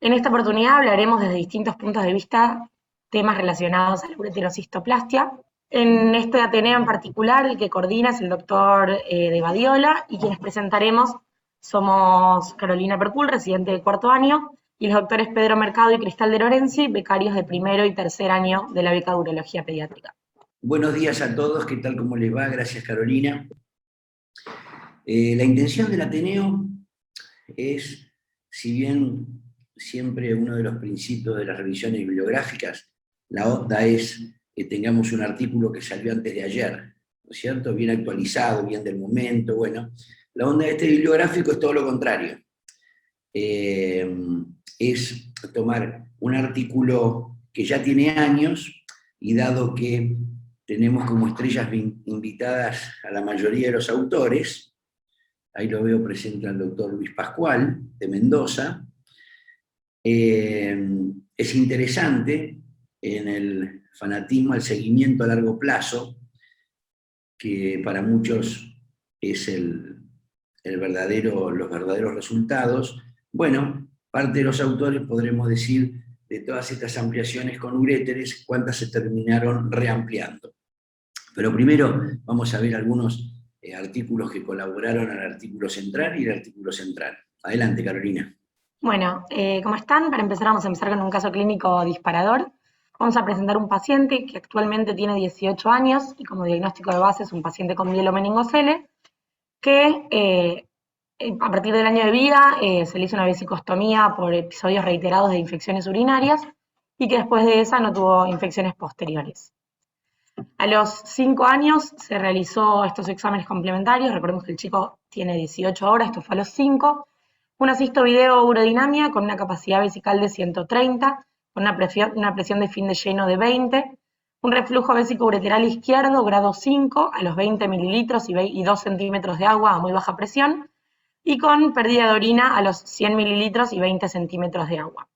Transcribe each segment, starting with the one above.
En esta oportunidad hablaremos desde distintos puntos de vista temas relacionados a la ureterocistoplastia. En este Ateneo en particular, el que coordina es el doctor de Badiola, y quienes presentaremos somos Carolina Percul, residente de cuarto año, y los doctores Pedro Mercado y Cristal de Lorenzi, becarios de primero y tercer año de la beca de Urología Pediátrica. Buenos días a todos, ¿qué tal? ¿Cómo les va? Gracias, Carolina. La intención del Ateneo es, si bien siempre uno de los principios de las revisiones bibliográficas, la onda es que tengamos un artículo que salió antes de ayer, ¿no es cierto? Bien actualizado, bien del momento, bueno. La onda de este bibliográfico es todo lo contrario. Es tomar un artículo que ya tiene años, y dado que tenemos como estrellas invitadas a la mayoría de los autores, ahí lo veo presente al doctor Luis Pascual, de Mendoza, es interesante en el fanatismo al seguimiento a largo plazo, que para muchos es los verdaderos resultados. Bueno, parte de los autores podremos decir, de todas estas ampliaciones con uréteres, cuántas se terminaron reampliando. Pero primero vamos a ver algunos artículos que colaboraron al artículo central y el artículo central. Adelante, Carolina. Bueno, ¿cómo están? Para empezar vamos a empezar con un caso clínico disparador. Vamos a presentar un paciente que actualmente tiene 18 años y como diagnóstico de base es un paciente con mielomeningocele, que a partir del año de vida se le hizo una vesicostomía por episodios reiterados de infecciones urinarias y que después de esa no tuvo infecciones posteriores. A los 5 años se realizó estos exámenes complementarios. Recordemos que el chico tiene 18 ahora, esto fue a los 5. Una cisto-video urodinamia con una capacidad vesical de 130, con una presión de fin de lleno de 20, un reflujo vésico-ureteral izquierdo grado 5 a los 20 mililitros y 2 centímetros de agua a muy baja presión, y con pérdida de orina a los 100 mililitros y 20 centímetros de agua.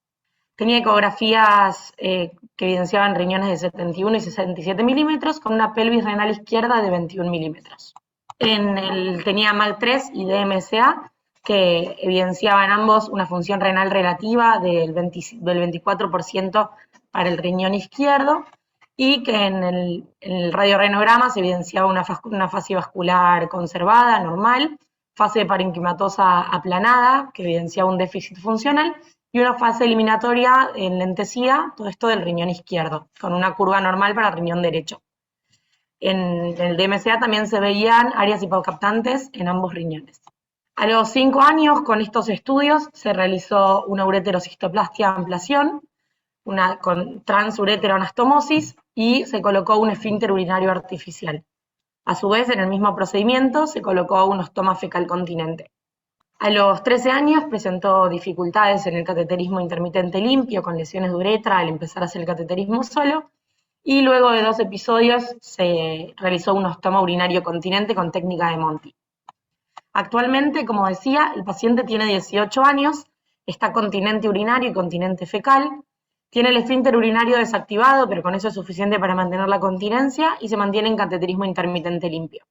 Tenía ecografías que evidenciaban riñones de 71 y 67 milímetros, con una pelvis renal izquierda de 21 milímetros. Tenía MAG3 y DMSA, que evidenciaban ambos una función renal relativa del 24% para el riñón izquierdo, y que en el radiorenograma se evidenciaba una fase vascular conservada, normal, fase parenquimatosa aplanada, que evidenciaba un déficit funcional, y una fase eliminatoria en lentecía, todo esto del riñón izquierdo, con una curva normal para el riñón derecho. En el DMSA también se veían áreas hipocaptantes en ambos riñones. A los 5 años, con estos estudios, se realizó una ureterocistoplastia ampliación, con transureteroanastomosis, y se colocó un esfínter urinario artificial. A su vez, en el mismo procedimiento, se colocó un ostoma fecal continente. A los 13 años presentó dificultades en el cateterismo intermitente limpio, con lesiones de uretra al empezar a hacer el cateterismo solo, y luego de 2 episodios se realizó un ostoma urinario continente con técnica de Monti. Actualmente, como decía, el paciente tiene 18 años, está continente urinario y continente fecal, tiene el esfínter urinario desactivado, pero con eso es suficiente para mantener la continencia, y se mantiene en cateterismo intermitente limpio.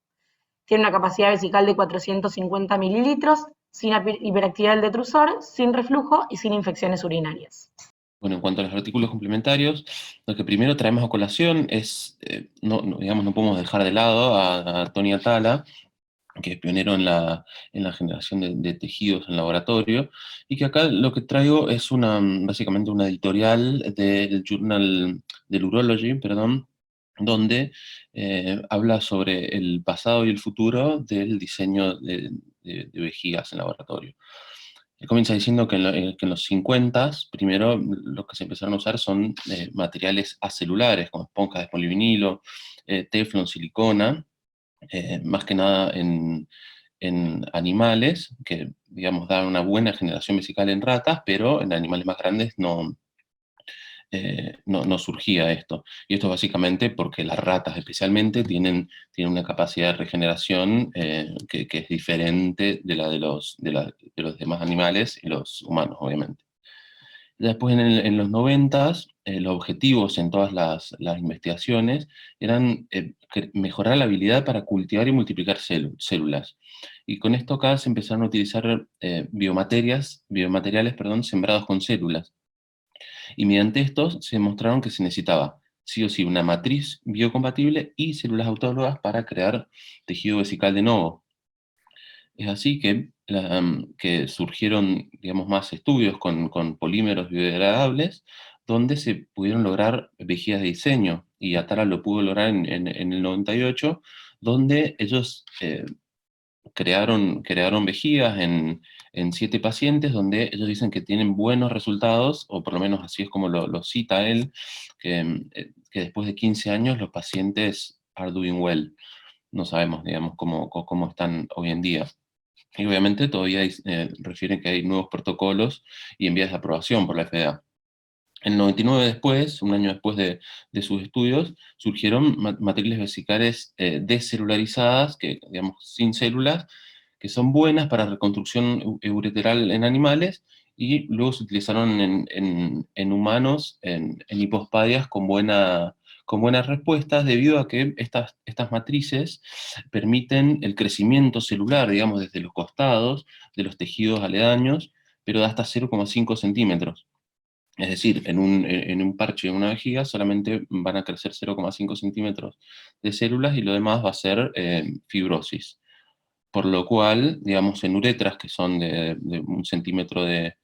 Tiene una capacidad vesical de 450 mililitros, sin hiperactividad del detrusor, sin reflujo y sin infecciones urinarias. Bueno, en cuanto a los artículos complementarios, lo que primero traemos a colación es, no podemos dejar de lado a Tony Atala, que es pionero en la generación de tejidos en laboratorio, y que acá lo que traigo es básicamente una editorial del Journal del Urology, donde habla sobre el pasado y el futuro del diseño de vejigas en laboratorio. Él comienza diciendo que en los 50 primero lo que se empezaron a usar son materiales acelulares, como esponjas de polivinilo, teflón, silicona, más que nada en animales, que digamos dan una buena generación vesical en ratas, pero en animales más grandes no surgía esto. Y esto básicamente porque las ratas especialmente tienen una capacidad de regeneración que es diferente de la de los demás animales y los humanos, obviamente. Después en los 90, los objetivos en todas las investigaciones eran mejorar la habilidad para cultivar y multiplicar células. Y con esto acá se empezaron a utilizar biomateriales, sembrados con células. Y mediante estos se demostraron que se necesitaba sí o sí una matriz biocompatible y células autólogas para crear tejido vesical de novo. Es así que surgieron, digamos, más estudios con polímeros biodegradables, donde se pudieron lograr vejigas de diseño, y Atara lo pudo lograr en el 98, donde ellos crearon vejigas en 7 pacientes, donde ellos dicen que tienen buenos resultados, o por lo menos así es como lo cita él, que después de 15 años los pacientes are doing well. No sabemos, digamos, cómo están hoy en día. Y obviamente todavía refieren que hay nuevos protocolos y en vías de aprobación por la FDA. En el 99 después, un año después de sus estudios, surgieron matrices vesicales descelularizadas, digamos, sin células, que son buenas para reconstrucción ureteral en animales, y luego se utilizaron en humanos, en hipospadias con buenas respuestas, debido a que estas matrices permiten el crecimiento celular, digamos, desde los costados de los tejidos aledaños, pero de hasta 0,5 centímetros. Es decir, en un parche de una vejiga solamente van a crecer 0,5 centímetros de células, y lo demás va a ser fibrosis. Por lo cual, digamos, en uretras que son de 1 centímetro de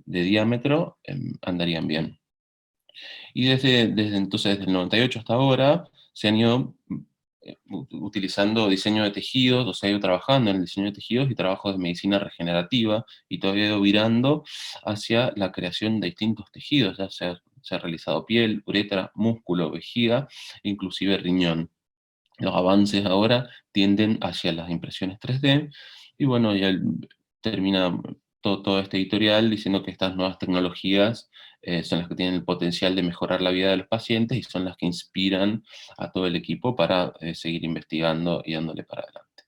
diámetro, andarían bien. Y desde entonces, desde el 98 hasta ahora, se han ido utilizando diseño de tejidos, o sea, he ido trabajando en el diseño de tejidos y trabajos de medicina regenerativa, y todavía he ido virando hacia la creación de distintos tejidos, ya se ha realizado piel, uretra, músculo, vejiga, inclusive riñón. Los avances ahora tienden hacia las impresiones 3D, y bueno, ya termina todo este editorial diciendo que estas nuevas tecnologías son las que tienen el potencial de mejorar la vida de los pacientes, y son las que inspiran a todo el equipo para seguir investigando y dándole para adelante.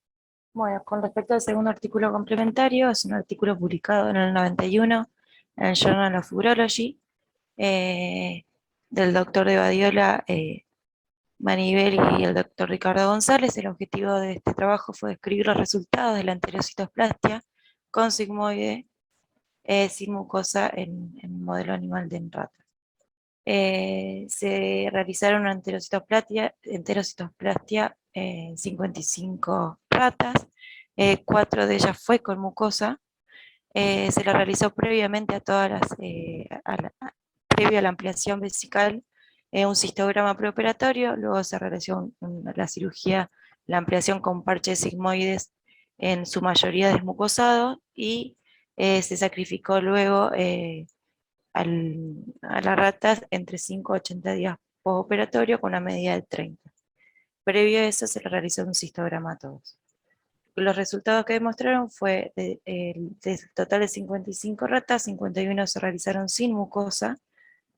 Bueno, con respecto al segundo artículo complementario, es un artículo publicado en el 91 en el Journal of Urology, del doctor de Badiola, Manibel y el doctor Ricardo González. El objetivo de este trabajo fue describir los resultados de la enterocitoplastia con sigmoide sin mucosa en modelo animal de ratas. Se realizaron una enterocitoplastia en 55 ratas, 4 de ellas fue con mucosa. Se la realizó previamente previo a la ampliación vesical, un cistograma preoperatorio. Luego se realizó la cirugía, la ampliación con parches sigmoides, en su mayoría desmucosado, y se sacrificó luego a las ratas entre 5 y 80 días postoperatorio, con una medida de 30. Previo a eso se le realizó un cistograma a todos. Los resultados que demostraron fue, de total de 55 ratas, 51 se realizaron sin mucosa,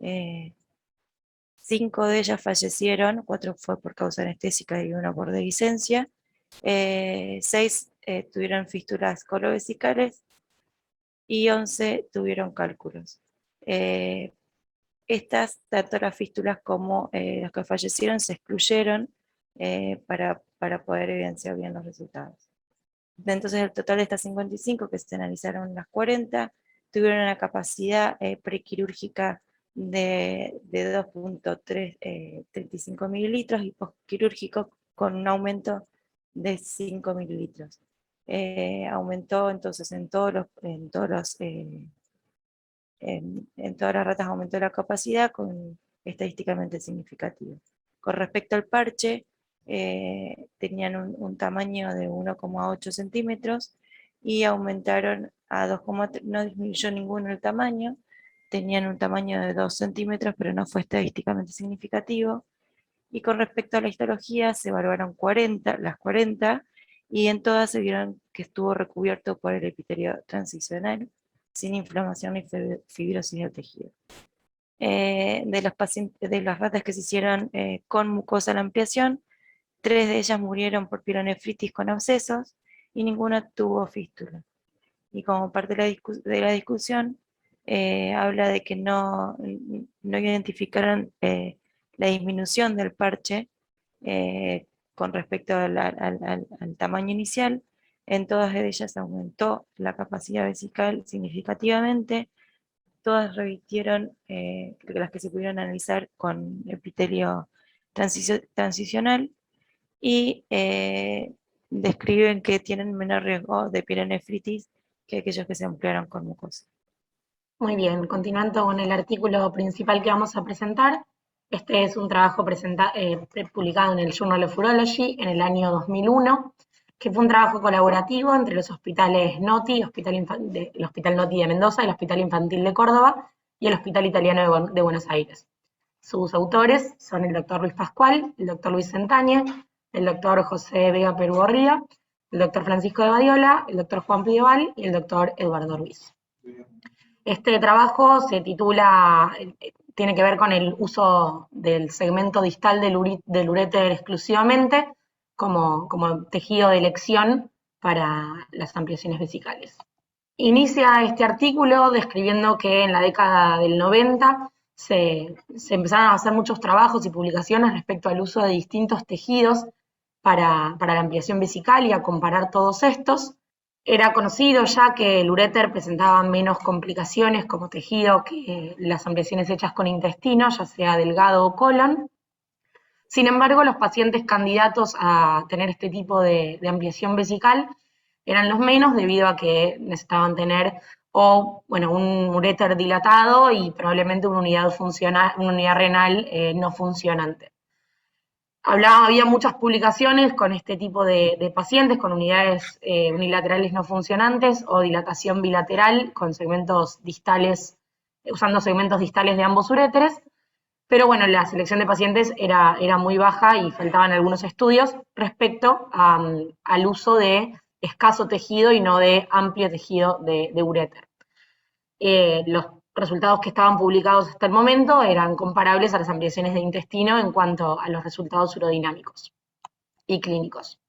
5 de ellas fallecieron, 4 fue por causa anestésica y 1 por dehiscencia, 6 tuvieron fístulas colovesicales y 11 tuvieron cálculos. Estas, tanto las fístulas como los que fallecieron, se excluyeron para poder evidenciar bien los resultados. Entonces, el total de estas 55, que se analizaron las 40, tuvieron una capacidad prequirúrgica de 2.35 mililitros, y postquirúrgico con un aumento de 5 mililitros. Aumentó entonces en todas las ratas aumentó la capacidad estadísticamente significativo. Con respecto al parche, tenían un tamaño de 1,8 centímetros y aumentaron a 2,3, no disminuyó ninguno el tamaño, tenían un tamaño de 2 centímetros, pero no fue estadísticamente significativo. Y con respecto a la histología, se evaluaron las 40, y en todas se vieron que estuvo recubierto por el epitelio transicional, sin inflamación ni fibrosis del tejido. De las ratas que se hicieron con mucosa la ampliación, 3 de ellas murieron por pielonefritis con abscesos, y ninguna tuvo fístula. Y como parte de la discusión, habla de que no identificaron la disminución del parche con respecto al tamaño inicial, En todas ellas aumentó la capacidad vesical significativamente. Todas revirtieron, las que se pudieron analizar con epitelio transicional, y describen que tienen menor riesgo de pielonefritis que aquellos que se ampliaron con mucosa. Muy bien, continuando con el artículo principal que vamos a presentar, este es un trabajo publicado en el Journal of Urology en el año 2001, que fue un trabajo colaborativo entre los hospitales Noti, el Hospital Noti de Mendoza, el Hospital Infantil de Córdoba y el Hospital Italiano de Buenos Aires. Sus autores son el doctor Luis Pascual, el doctor Luis Sentañe, el doctor José Vega Perugorría, el doctor Francisco de Badiola, el doctor Juan Pieval y el doctor Eduardo Ruiz. Este trabajo se titula, tiene que ver con el uso del segmento distal del uréter exclusivamente como tejido de elección para las ampliaciones vesicales. Inicia este artículo describiendo que en la década del 90 se empezaron a hacer muchos trabajos y publicaciones respecto al uso de distintos tejidos para la ampliación vesical y a comparar todos estos. Era conocido ya que el uréter presentaba menos complicaciones como tejido que las ampliaciones hechas con intestino, ya sea delgado o colon. Sin embargo, los pacientes candidatos a tener este tipo de ampliación vesical eran los menos debido a que necesitaban tener un uréter dilatado y probablemente una unidad renal no funcionante. Había muchas publicaciones con este tipo de pacientes, con unidades unilaterales no funcionantes o dilatación bilateral con segmentos distales, usando segmentos distales de ambos uréteres, pero bueno, la selección de pacientes era muy baja y faltaban algunos estudios respecto al uso de escaso tejido y no de amplio tejido de uréter. Los resultados que estaban publicados hasta el momento eran comparables a las ampliaciones de intestino en cuanto a los resultados urodinámicos y clínicos.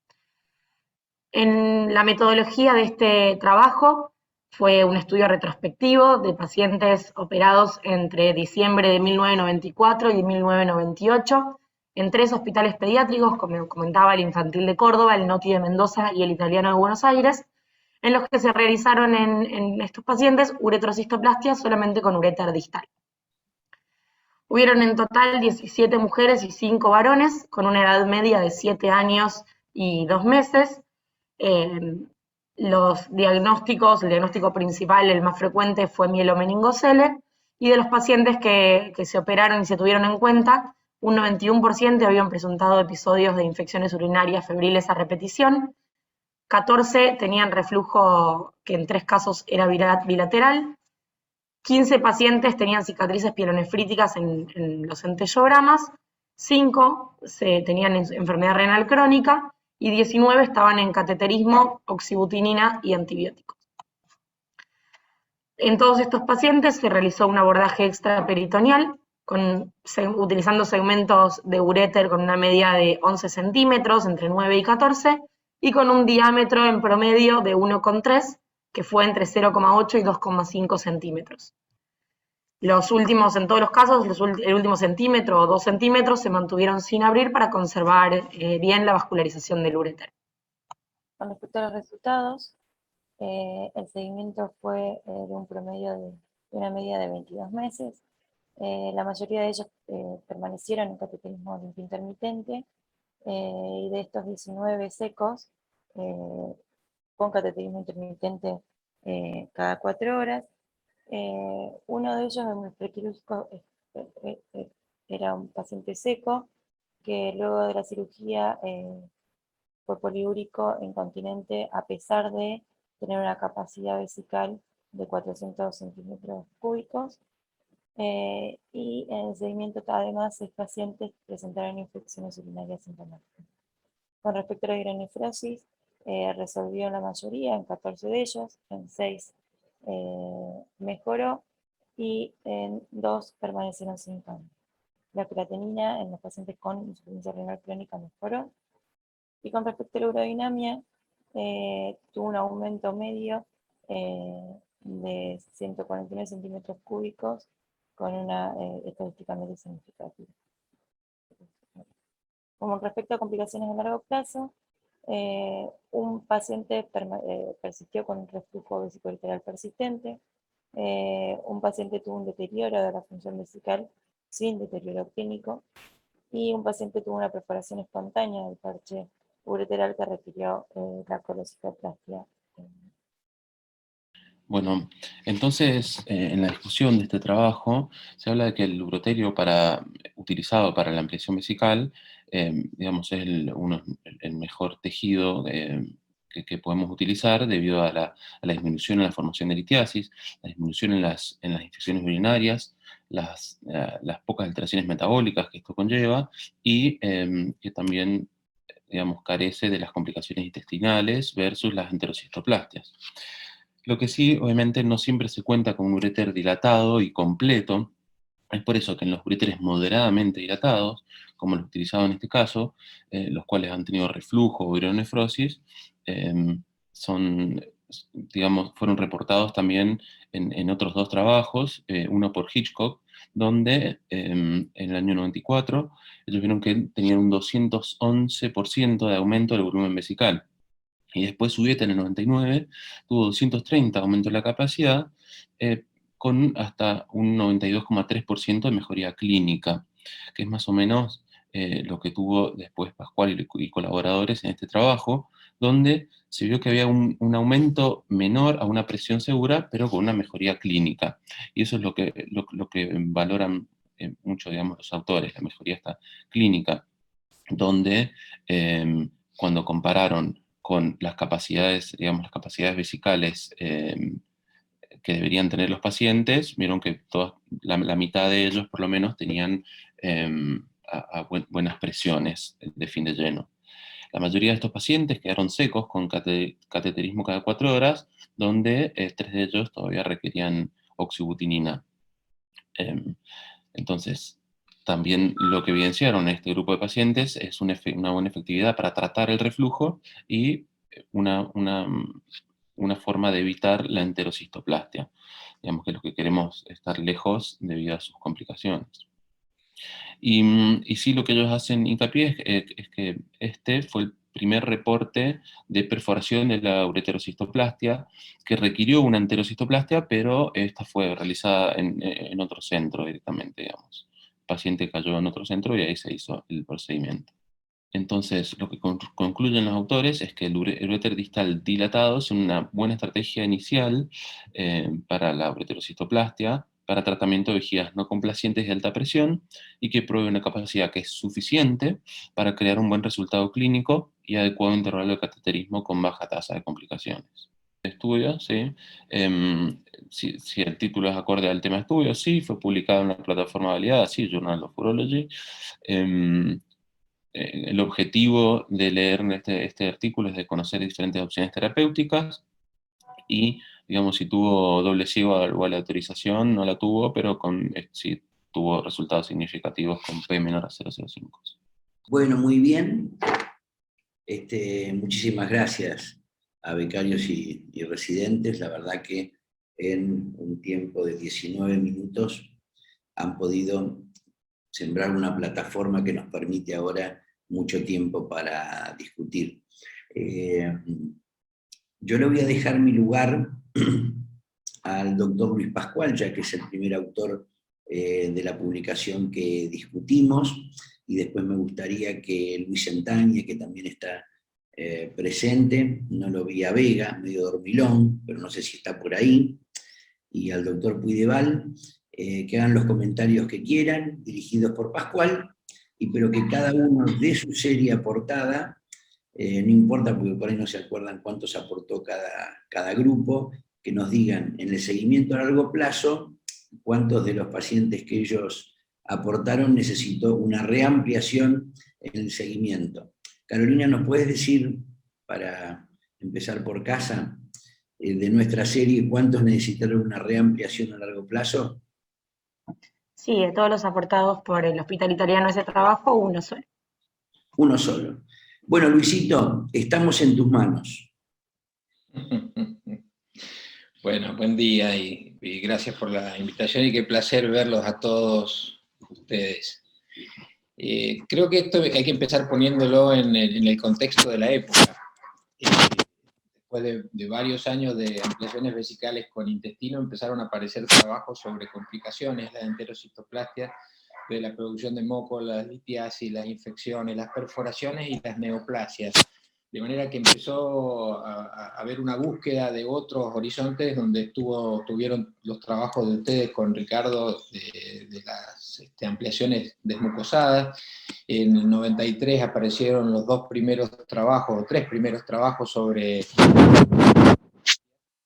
En la metodología de este trabajo fue un estudio retrospectivo de pacientes operados entre diciembre de 1994 y 1998 en 3 hospitales pediátricos, como comentaba, el Infantil de Córdoba, el Noti de Mendoza y el Italiano de Buenos Aires, en los que se realizaron en estos pacientes uretrocistoplastia solamente con uréter distal. Hubieron en total 17 mujeres y 5 varones, con una edad media de 7 años y 2 meses. Los diagnósticos, el diagnóstico principal, el más frecuente, fue mielomeningocele, y de los pacientes que se operaron y se tuvieron en cuenta, un 91% habían presentado episodios de infecciones urinarias febriles a repetición, 14 tenían reflujo que en 3 casos era bilateral, 15 pacientes tenían cicatrices pielonefríticas en los enteyogramas, 5 tenían enfermedad renal crónica y 19 estaban en cateterismo, oxibutinina y antibióticos. En todos estos pacientes se realizó un abordaje extraperitoneal utilizando segmentos de uréter con una media de 11 centímetros, entre 9 y 14, y con un diámetro en promedio de 1,3, que fue entre 0,8 y 2,5 centímetros. Los últimos, en todos los casos, el último centímetro o 2 centímetros se mantuvieron sin abrir para conservar bien la vascularización del uréter. Con respecto a los resultados, el seguimiento fue de un promedio de una media de 22 meses. La mayoría de ellos permanecieron en cateterismo limpio intermitente, y de estos 19 secos, con cateterismo intermitente cada 4 horas. Uno de ellos, el multiquirúrgico, era un paciente seco que luego de la cirugía fue poliúrico incontinente a pesar de tener una capacidad vesical de 400 centímetros cúbicos. Y en el seguimiento, además, 6 pacientes presentaron infecciones urinarias sintomáticas. Con respecto a la hidronefrosis, resolvió la mayoría, en 14 de ellos, en 6 mejoró y en 2 permanecieron sin cambio. La creatinina en los pacientes con insuficiencia renal crónica mejoró. Y con respecto a la urodinamia, tuvo un aumento medio de 149 centímetros cúbicos con una estadísticamente significativa. Como respecto a complicaciones a largo plazo, Un paciente persistió con un reflujo vesicoureteral persistente. Un paciente tuvo un deterioro de la función vesical sin deterioro clínico. Y un paciente tuvo una perforación espontánea del parche ureteral que requirió la colositoplastia. Bueno, entonces en la discusión de este trabajo se habla de que el uroterio utilizado para la ampliación vesical, digamos, es el mejor tejido que podemos utilizar debido a la disminución en la formación de litiasis, la disminución en las infecciones urinarias, las pocas alteraciones metabólicas que esto conlleva y que también, digamos, carece de las complicaciones intestinales versus las enterocistoplastias. Lo que sí, obviamente, no siempre se cuenta con un uréter dilatado y completo. Es por eso que en los uréteres moderadamente dilatados, como los utilizados en este caso, los cuales han tenido reflujo o ureonefrosis, fueron reportados también en otros dos trabajos, uno por Hitchcock, donde en el año 94 ellos vieron que tenían un 211% de aumento del volumen vesical. Y después Subieta en el 99 tuvo 230 aumento de la capacidad, con hasta un 92,3% de mejoría clínica, que es más o menos lo que tuvo después Pascual y colaboradores en este trabajo, donde se vio que había un aumento menor a una presión segura, pero con una mejoría clínica. Y eso es lo que valoran mucho, digamos, los autores, la mejoría esta clínica, donde cuando compararon con las capacidades, digamos, las capacidades vesicales que deberían tener los pacientes, vieron que la mitad de ellos por lo menos tenían buenas presiones de fin de lleno. La mayoría de estos pacientes quedaron secos con cateterismo cada 4 horas, donde 3 de ellos todavía requerían oxibutinina. Entonces, también lo que evidenciaron en este grupo de pacientes es una buena efectividad para tratar el reflujo y una forma de evitar la enterocistoplastia. Digamos que lo que queremos es estar lejos debido a sus complicaciones. Y sí, lo que ellos hacen hincapié es que este fue el primer reporte de perforación de la ureterocistoplastia que requirió una enterocistoplastia, pero esta fue realizada en otro centro directamente, digamos. El paciente cayó en otro centro y ahí se hizo el procedimiento. Entonces, lo que concluyen los autores es que el uréter distal dilatado es una buena estrategia inicial para la ureterocistoplastia, para tratamiento de vejigas no complacientes de alta presión, y que provee una capacidad que es suficiente para crear un buen resultado clínico y adecuado intervalo de cateterismo con baja tasa de complicaciones. Estudio, sí. Si el título es acorde al tema de estudio, sí. Fue publicado en una plataforma validada, sí, Journal of Urology. El objetivo de leer este artículo es de conocer diferentes opciones terapéuticas y, digamos, si tuvo doble ciego o aleatorización, no la tuvo, pero sí tuvo resultados significativos con P menor a 0,05. Bueno, muy bien. Muchísimas gracias a becarios y residentes. La verdad que en un tiempo de 19 minutos han podido sembrar una plataforma que nos permite ahora mucho tiempo para discutir. Yo le voy a dejar mi lugar al doctor Luis Pascual, ya que es el primer autor de la publicación que discutimos, y después me gustaría que Luis Sentaña, que también está presente, no lo vi a Vega, medio dormilón, pero no sé si está por ahí, y al doctor Puideval, que hagan los comentarios que quieran, dirigidos por Pascual, pero que cada uno dé su serie aportada, no importa porque por ahí no se acuerdan cuántos aportó cada grupo, que nos digan en el seguimiento a largo plazo cuántos de los pacientes que ellos aportaron necesitó una reampliación en el seguimiento. Carolina, ¿nos puedes decir, para empezar por casa, de nuestra serie, cuántos necesitaron una reampliación a largo plazo? Sí, de todos los aportados por el Hospital Italiano a ese trabajo, uno solo. Uno solo. Bueno, Luisito, estamos en tus manos. Bueno, buen día y gracias por la invitación y qué placer verlos a todos ustedes. Creo que esto hay que empezar poniéndolo en el contexto de la época. Después de varios años de ampliaciones vesicales con intestino, empezaron a aparecer trabajos sobre complicaciones, la enterocitoplastia, de la producción de moco, las litiasis, las infecciones, las perforaciones y las neoplasias. De manera que empezó a haber una búsqueda de otros horizontes, donde tuvieron los trabajos de ustedes con Ricardo de las ampliaciones desmucosadas. En el 93 aparecieron los dos primeros trabajos, o tres primeros trabajos sobre...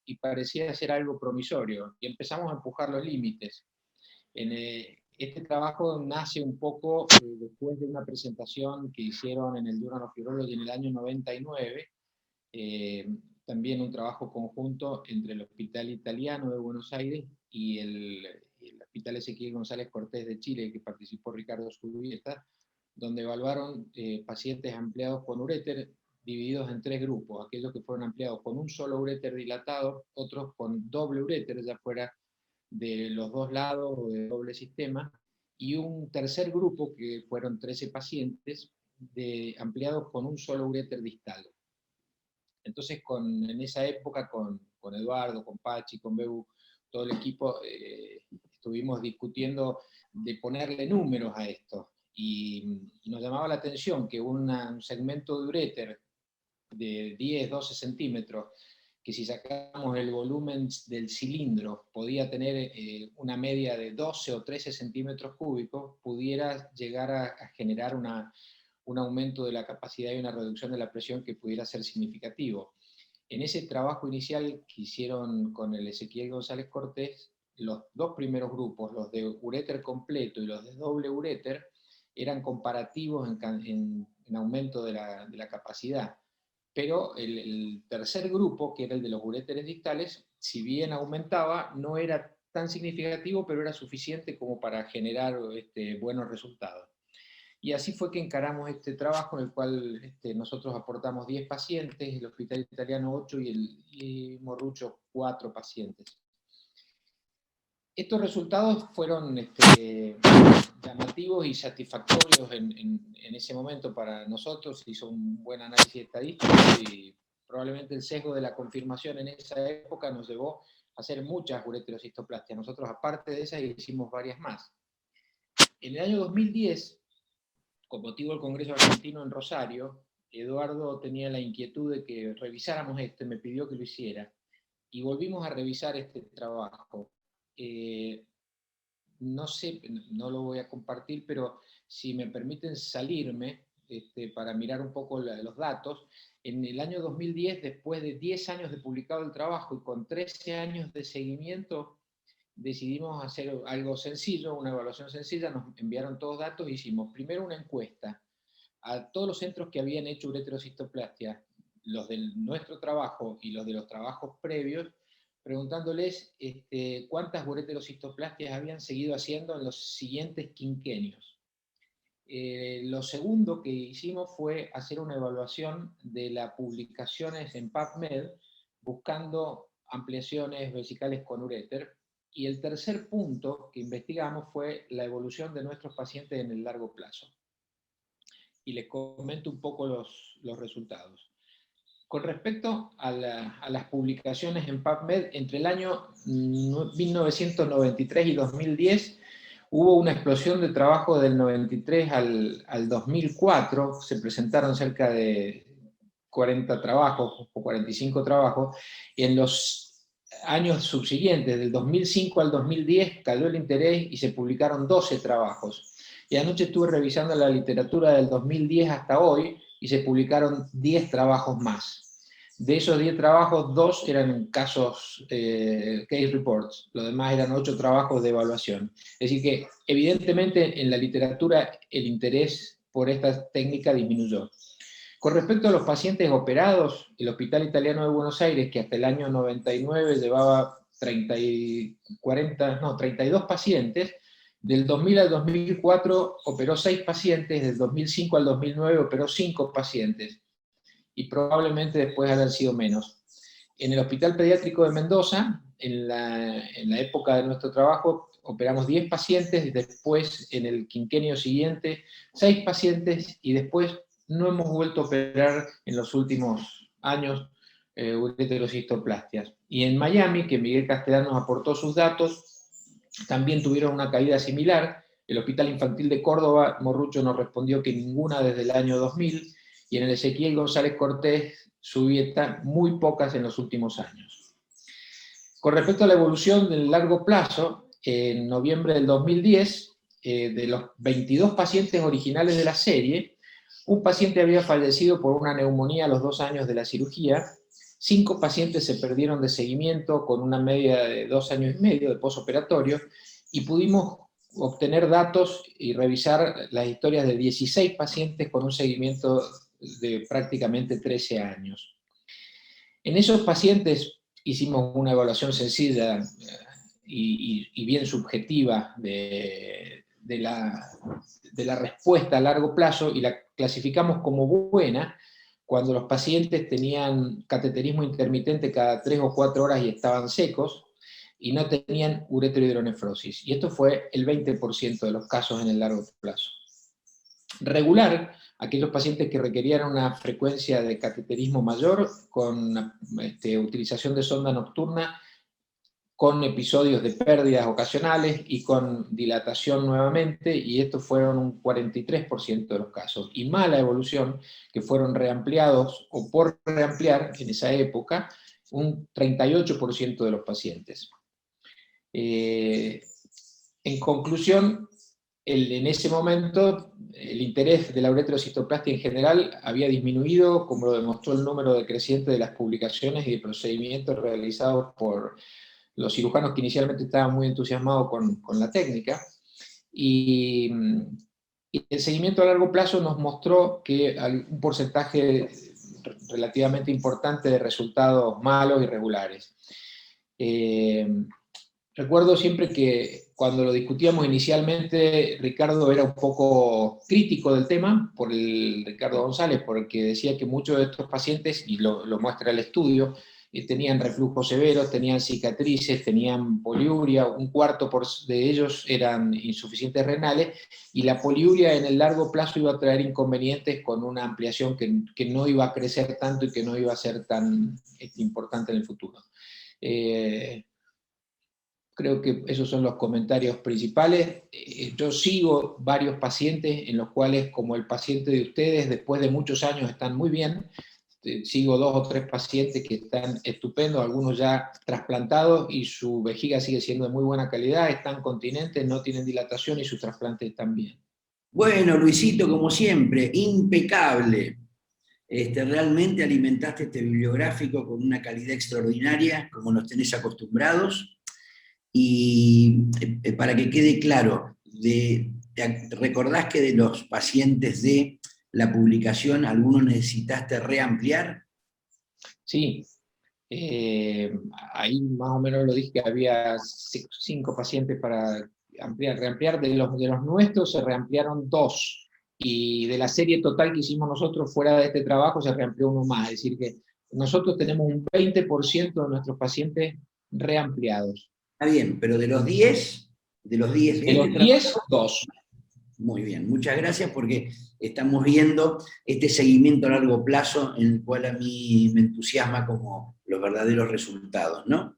y parecía ser algo promisorio, y empezamos a empujar los límites. Este trabajo nace un poco después de una presentación que hicieron en el Journal of Urology en el año 99, también un trabajo conjunto entre el Hospital Italiano de Buenos Aires y el Hospital Ezequiel González Cortés de Chile, que participó Ricardo Zulueta, donde evaluaron pacientes ampliados con uréter divididos en tres grupos: aquellos que fueron ampliados con un solo uréter dilatado, otros con doble uréter, ya fuera de los dos lados o de doble sistema, y un tercer grupo, que fueron 13 pacientes, ampliados con un solo uréter distal. Entonces, en esa época, con Eduardo, con Pachi, con Bebu, todo el equipo, estuvimos discutiendo de ponerle números a esto, y nos llamaba la atención que un segmento de uréter de 10, 12 centímetros, que si sacamos el volumen del cilindro podía tener una media de 12 o 13 centímetros cúbicos, pudiera llegar a generar un aumento de la capacidad y una reducción de la presión que pudiera ser significativo. En ese trabajo inicial que hicieron con el Ezequiel González Cortés, los dos primeros grupos, los de uréter completo y los de doble uréter, eran comparativos en aumento de la capacidad. Pero el tercer grupo, que era el de los uréteres distales, si bien aumentaba, no era tan significativo, pero era suficiente como para generar buenos resultados. Y así fue que encaramos este trabajo, en el cual nosotros aportamos 10 pacientes, el Hospital Italiano 8 y Morrucho 4 pacientes. Estos resultados fueron llamativos y satisfactorios en ese momento para nosotros. Se hizo un buen análisis estadístico y probablemente el sesgo de la confirmación en esa época nos llevó a hacer muchas ureterocistoplastias. Nosotros, aparte de esas, hicimos varias más. En el año 2010, con motivo del Congreso Argentino en Rosario, Eduardo tenía la inquietud de que revisáramos esto, me pidió que lo hiciera, y volvimos a revisar este trabajo. No sé, no lo voy a compartir, pero si me permiten salirme para mirar un poco los datos, en el año 2010, después de 10 años de publicado el trabajo y con 13 años de seguimiento, decidimos hacer algo sencillo, una evaluación sencilla. Nos enviaron todos datos, hicimos primero una encuesta a todos los centros que habían hecho ureterocistoplastia, los de nuestro trabajo y los de los trabajos previos, preguntándoles cuántas ureterocistoplastias habían seguido haciendo en los siguientes quinquenios. Lo segundo que hicimos fue hacer una evaluación de las publicaciones en PubMed, buscando ampliaciones vesicales con uréter. Y el tercer punto que investigamos fue la evolución de nuestros pacientes en el largo plazo. Y les comento un poco los resultados. Con respecto a las publicaciones en PubMed, entre el año 1993 y 2010 hubo una explosión de trabajo. Del 93 al 2004, se presentaron cerca de 40 trabajos o 45 trabajos, y en los años subsiguientes, del 2005 al 2010, cayó el interés y se publicaron 12 trabajos. Y anoche estuve revisando la literatura del 2010 hasta hoy, y se publicaron 10 trabajos más. De esos 10 trabajos, 2 eran casos, case reports, los demás eran 8 trabajos de evaluación. Es decir que, evidentemente, en la literatura el interés por esta técnica disminuyó. Con respecto a los pacientes operados, el Hospital Italiano de Buenos Aires, que hasta el año 99 llevaba 32 pacientes, del 2000 al 2004 operó 6 pacientes, del 2005 al 2009 operó 5 pacientes, y probablemente después habrán sido menos. En el Hospital Pediátrico de Mendoza, en la época de nuestro trabajo, operamos 10 pacientes, después en el quinquenio siguiente 6 pacientes, y después no hemos vuelto a operar en los últimos años ureterocystoplastias. Y en Miami, que Miguel Castellán nos aportó sus datos, también tuvieron una caída similar. El Hospital Infantil de Córdoba, Morrucho nos respondió que ninguna desde el año 2000, y en el Ezequiel González Cortés, Subieta, muy pocas en los últimos años. Con respecto a la evolución del largo plazo, en noviembre del 2010, de los 22 pacientes originales de la serie, un paciente había fallecido por una neumonía a los 2 años de la cirugía, 5 pacientes se perdieron de seguimiento con una media de 2 años y medio de posoperatorio, y pudimos obtener datos y revisar las historias de 16 pacientes con un seguimiento de prácticamente 13 años. En esos pacientes hicimos una evaluación sencilla y bien subjetiva de la respuesta a largo plazo, y la clasificamos como buena cuando los pacientes tenían cateterismo intermitente cada 3 o 4 horas y estaban secos, y no tenían ureterohidronefrosis. Y esto fue el 20% de los casos en el largo plazo. Regular, aquellos pacientes que requerían una frecuencia de cateterismo mayor, con utilización de sonda nocturna, con episodios de pérdidas ocasionales y con dilatación nuevamente, y estos fueron un 43% de los casos. Y mala evolución, que fueron reampliados o por reampliar en esa época, un 38% de los pacientes. En conclusión, en ese momento el interés de la ureterocistoplastia en general había disminuido, como lo demostró el número decreciente de las publicaciones y de procedimientos realizados por los cirujanos que inicialmente estaban muy entusiasmados con la técnica, y el seguimiento a largo plazo nos mostró que un porcentaje relativamente importante de resultados malos y regulares. Recuerdo siempre que cuando lo discutíamos inicialmente, Ricardo era un poco crítico del tema, Ricardo González, porque decía que muchos de estos pacientes, y lo muestra el estudio, tenían reflujos severos, tenían cicatrices, tenían poliuria, un cuarto de ellos eran insuficientes renales, y la poliuria en el largo plazo iba a traer inconvenientes con una ampliación que no iba a crecer tanto y que no iba a ser tan importante en el futuro. Creo que esos son los comentarios principales. Yo sigo varios pacientes en los cuales, como el paciente de ustedes, después de muchos años están muy bien. Sigo 2 o 3 pacientes que están estupendos, algunos ya trasplantados, y su vejiga sigue siendo de muy buena calidad, están continentes, no tienen dilatación, y sus trasplantes están bien. Bueno, Luisito, como siempre, impecable. Realmente alimentaste este bibliográfico con una calidad extraordinaria, como nos tenés acostumbrados. Y para que quede claro, ¿recordás que de los pacientes de la publicación algunos necesitaste reampliar? Sí, ahí más o menos lo dije, que había 5 pacientes para reampliar. De los nuestros se reampliaron 2, y de la serie total que hicimos nosotros fuera de este trabajo se reamplió 1 más, es decir que nosotros tenemos un 20% de nuestros pacientes reampliados. Está bien, pero de los 10... De los 10, 2. Muy bien, muchas gracias, porque estamos viendo este seguimiento a largo plazo en el cual a mí me entusiasma como los verdaderos resultados, ¿no?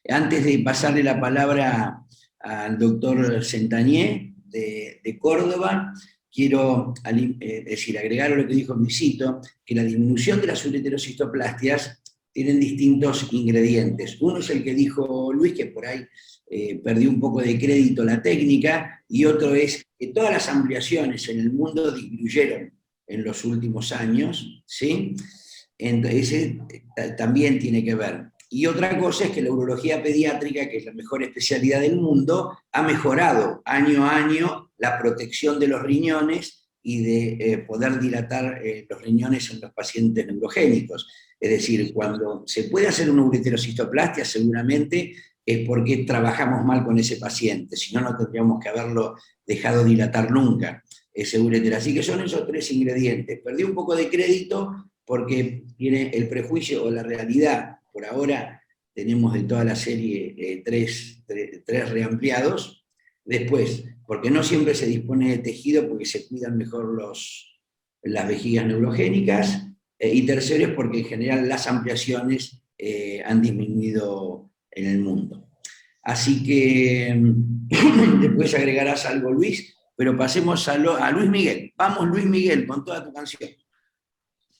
Antes de pasarle la palabra al doctor Sentanier de Córdoba, quiero agregar a lo que dijo Luisito, que la disminución de las ureterocistoplastias tienen distintos ingredientes. Uno es el que dijo Luis, que por ahí perdió un poco de crédito la técnica, y otro es que todas las ampliaciones en el mundo disminuyeron en los últimos años, ¿sí? Entonces, también tiene que ver. Y otra cosa es que la urología pediátrica, que es la mejor especialidad del mundo, ha mejorado año a año la protección de los riñones y de poder dilatar los riñones en los pacientes neurogénicos. Es decir, cuando se puede hacer una ureterocistoplastia, seguramente es porque trabajamos mal con ese paciente, si no, no tendríamos que haberlo dejado dilatar nunca, ese uréter. Así que son esos 3 ingredientes. Perdí un poco de crédito porque tiene el prejuicio o la realidad. Por ahora tenemos de toda la serie 3 reampliados, Después, porque no siempre se dispone de tejido porque se cuidan mejor las vejigas neurogénicas. Y tercero es porque en general las ampliaciones han disminuido en el mundo. Así que después agregarás algo, Luis, pero pasemos a Luis Miguel. Vamos, Luis Miguel, con toda tu canción.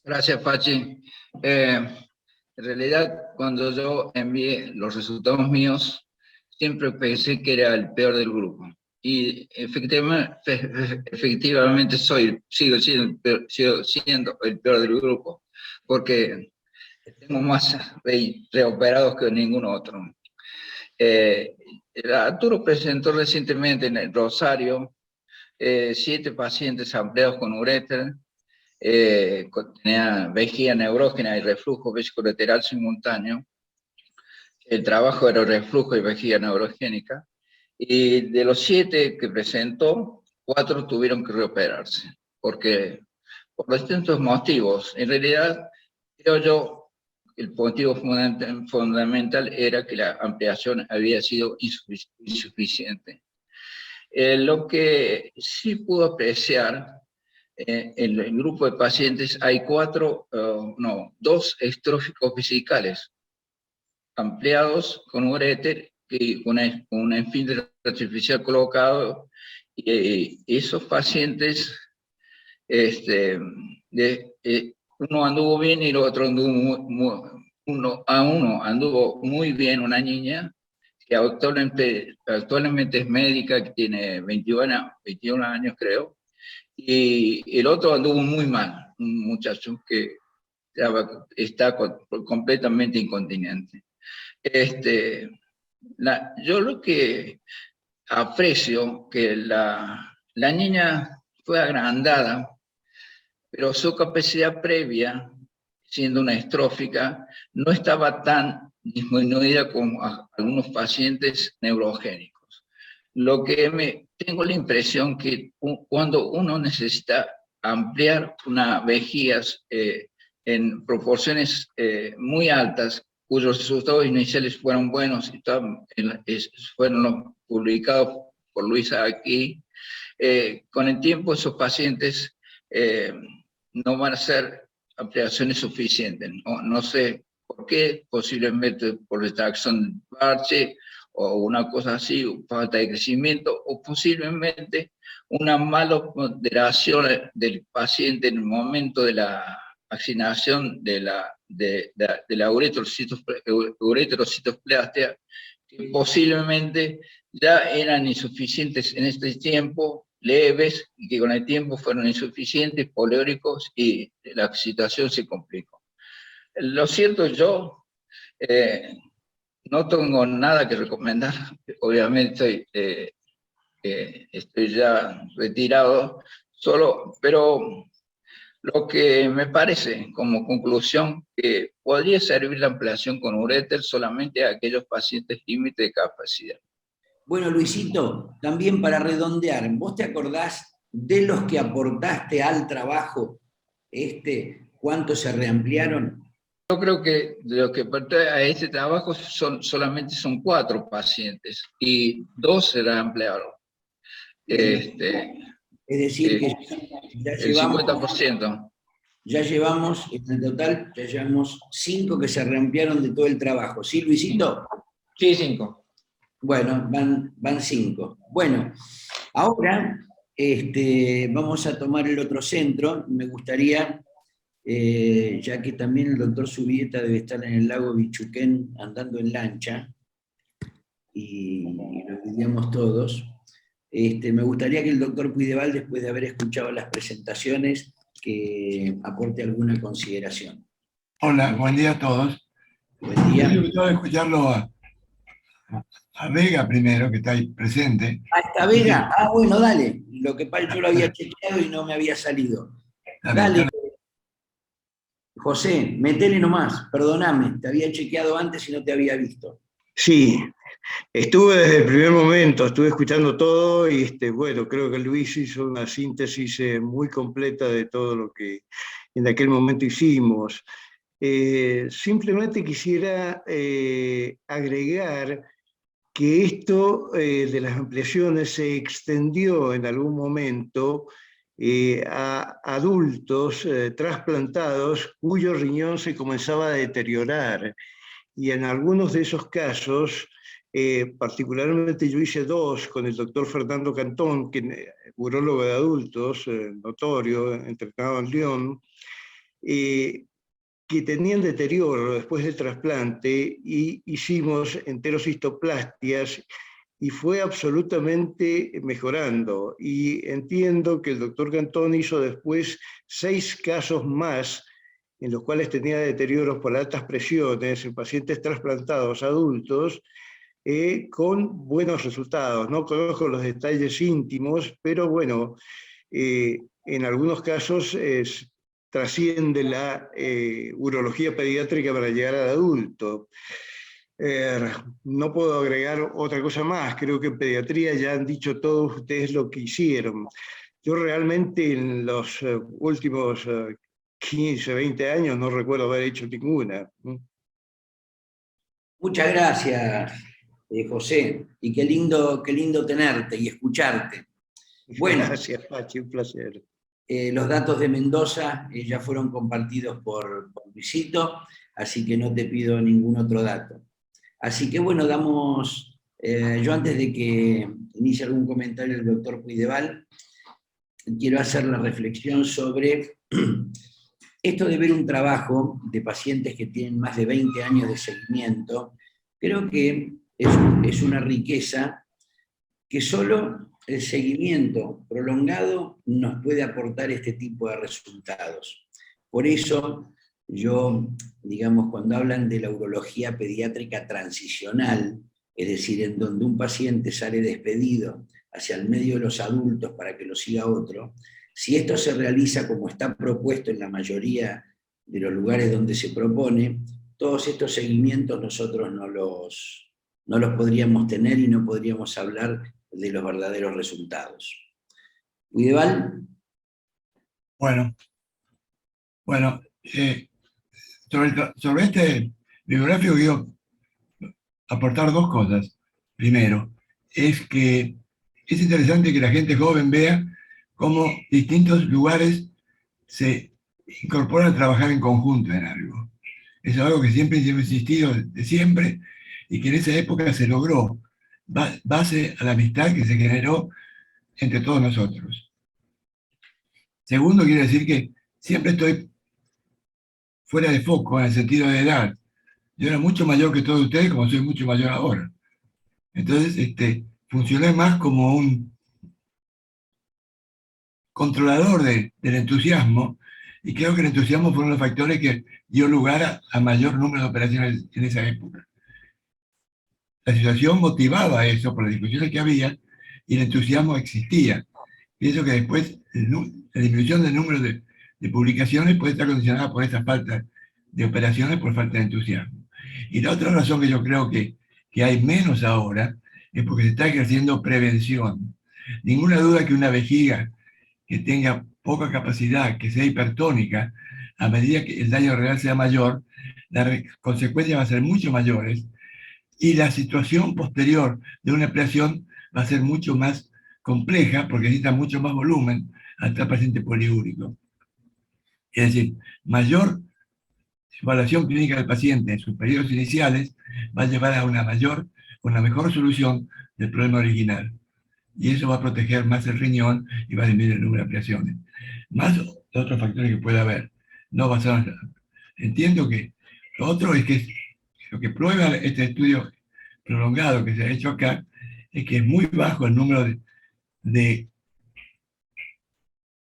Gracias, Pachi. En realidad, cuando yo envié los resultados míos, siempre pensé que era el peor del grupo. Y efectivamente sigo siendo el peor del grupo, porque tengo más reoperados que ningún otro. Arturo presentó recientemente en el Rosario 7 pacientes ampliados con uréter, tenía vejiga neurógena y reflujo vesicolateral simultáneo. El trabajo era reflujo y vejiga neurogénica. Y de los 7 que presentó, 4 tuvieron que reoperarse, porque por distintos motivos. En realidad, creo yo, el motivo fundamental era que la ampliación había sido insuficiente. Lo que sí pudo apreciar en el grupo de pacientes hay 2 estróficos vesicales ampliados con uréter y con un esfínter artificial colocado. Y esos pacientes, uno anduvo bien y el otro anduvo uno anduvo muy bien, una niña que actualmente es médica, que tiene 21 años creo, y el otro anduvo muy mal, un muchacho que está completamente incontinente. Yo lo que aprecio que la niña fue agrandada, pero su capacidad previa, siendo una estrófica, no estaba tan disminuida como algunos pacientes neurogénicos. Lo que tengo la impresión que cuando uno necesita ampliar una vejigas en proporciones muy altas, cuyos resultados iniciales fueron buenos y fueron publicados por Luisa aquí, con el tiempo esos pacientes no van a ser ampliaciones suficientes. No sé por qué, posiblemente por extracción del parche o una cosa así, falta de crecimiento, o posiblemente una mala moderación del paciente en el momento de la asignación de la ureterocitoplastia, que posiblemente ya eran insuficientes en este tiempo, leves, y que con el tiempo fueron insuficientes, polióricos, y la situación se complicó. Lo cierto, yo no tengo nada que recomendar, obviamente estoy ya retirado, pero lo que me parece como conclusión que podría servir la ampliación con uréter solamente a aquellos pacientes límite de capacidad. Bueno, Luisito, también para redondear, ¿vos te acordás de los que aportaste al trabajo, cuántos se reampliaron? Yo creo que de lo que aporté a este trabajo solamente son 4 pacientes y 2 se reampliaron. Es decir, que ya el 50%. Ya llevamos, en el total, ya llevamos 5 que se reampliaron de todo el trabajo. ¿Sí, Luisito? Sí, 5. Bueno, van 5. Bueno, ahora vamos a tomar el otro centro. Me gustaría, ya que también el doctor Subieta debe estar en el lago Bichuquén andando en lancha, y lo diríamos todos, me gustaría que el doctor Puideval, después de haber escuchado las presentaciones, que aporte alguna consideración. Hola, buen día a todos. Buen día. Me gustó escucharlo a Vega primero, que está ahí presente. ¿Hasta Vega? Ah, bueno, dale. Lo que pasa, yo lo había chequeado y no me había salido. Dale. José, metele nomás, perdóname, te había chequeado antes y no te había visto. Sí, estuve desde el primer momento, estuve escuchando todo y bueno, creo que Luis hizo una síntesis muy completa de todo lo que en aquel momento hicimos. Simplemente quisiera agregar que esto de las ampliaciones se extendió en algún momento a adultos trasplantados cuyo riñón se comenzaba a deteriorar. Y en algunos de esos casos, particularmente yo hice 2 con el doctor Fernando Cantón, que urólogo de adultos, notorio, entrenado en Lyon, que tenían deterioro después del trasplante, y hicimos enterocistoplastias y fue absolutamente mejorando. Y entiendo que el doctor Cantón hizo después 6 casos más en los cuales tenía deterioros por altas presiones en pacientes trasplantados adultos, con buenos resultados. No conozco los detalles íntimos, pero bueno, en algunos casos trasciende la urología pediátrica para llegar al adulto. No puedo agregar otra cosa más. Creo que en pediatría ya han dicho todos ustedes lo que hicieron. Yo realmente en los últimos 15, 20 años no recuerdo haber hecho ninguna. Muchas gracias, José, y qué lindo tenerte y escucharte. Bueno, Gracias, Pachi, un placer. Los datos de Mendoza ya fueron compartidos por Luisito, así que no te pido ningún otro dato. Así que bueno, yo antes de que inicie algún comentario el doctor Puigdeval, quiero hacer la reflexión sobre esto de ver un trabajo de pacientes que tienen más de 20 años de seguimiento. Creo que es una riqueza que solo el seguimiento prolongado nos puede aportar este tipo de resultados. Por eso yo, digamos, cuando hablan de la urología pediátrica transicional, es decir, en donde un paciente sale despedido hacia el medio de los adultos para que lo siga otro, si esto se realiza como está propuesto en la mayoría de los lugares donde se propone, todos estos seguimientos nosotros no los podríamos tener y no podríamos hablar de los verdaderos resultados. Puigdeval. Bueno, sobre este bibliográfico quiero aportar 2 cosas. Primero, es que es interesante que la gente joven vea cómo distintos lugares se incorporan a trabajar en conjunto en algo. Es algo que siempre hemos insistido de siempre, y que en esa época se logró, base a la amistad que se generó entre todos nosotros. Segundo, quiero decir que siempre estoy fuera de foco en el sentido de edad. Yo era mucho mayor que todos ustedes, como soy mucho mayor ahora. Entonces, funcioné más como un controlador del entusiasmo, y creo que el entusiasmo fue uno de los factores que dio lugar a mayor número de operaciones en esa época. La situación motivaba eso por las discusiones que había, y el entusiasmo existía. Pienso que después la disminución del número de publicaciones puede estar condicionada por esa falta de operaciones, por falta de entusiasmo. Y la otra razón que yo creo que hay menos ahora es porque se está ejerciendo prevención. Ninguna duda que una vejiga que tenga poca capacidad, que sea hipertónica, a medida que el daño real sea mayor, las consecuencias van a ser mucho mayores, y la situación posterior de una operación va a ser mucho más compleja, porque necesita mucho más volumen hasta el paciente poliúrico. Es decir, mayor evaluación clínica del paciente en sus periodos iniciales va a llevar a una mejor solución del problema original. Y eso va a proteger más el riñón y va a disminuir el número de ampliaciones. Más otros factores que puede haber. No basados en... Entiendo que lo otro es que lo que prueba este estudio prolongado que se ha hecho acá es que es muy bajo el número de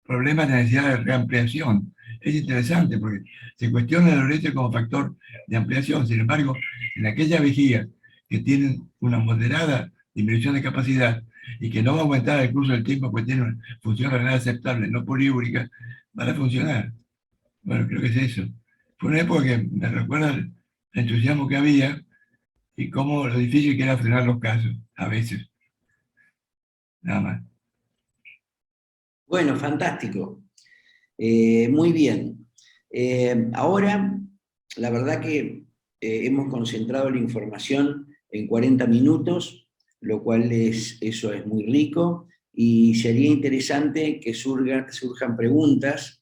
problemas de necesidad de reampliación. Es interesante porque se cuestiona el uretre como factor de ampliación. Sin embargo, en aquellas vejigas que tienen una moderada disminución de capacidad y que no va a aumentar el curso del tiempo porque tiene una función renal aceptable, no poliúrica, van a funcionar. Bueno, creo que es eso. Fue una época que me recuerda el entusiasmo que había y cómo lo difícil que era frenar los casos, a veces. Nada más. Bueno, fantástico. Muy bien. Ahora, la verdad que hemos concentrado la información en 40 minutos, lo cual eso es muy rico, y sería interesante que surjan preguntas,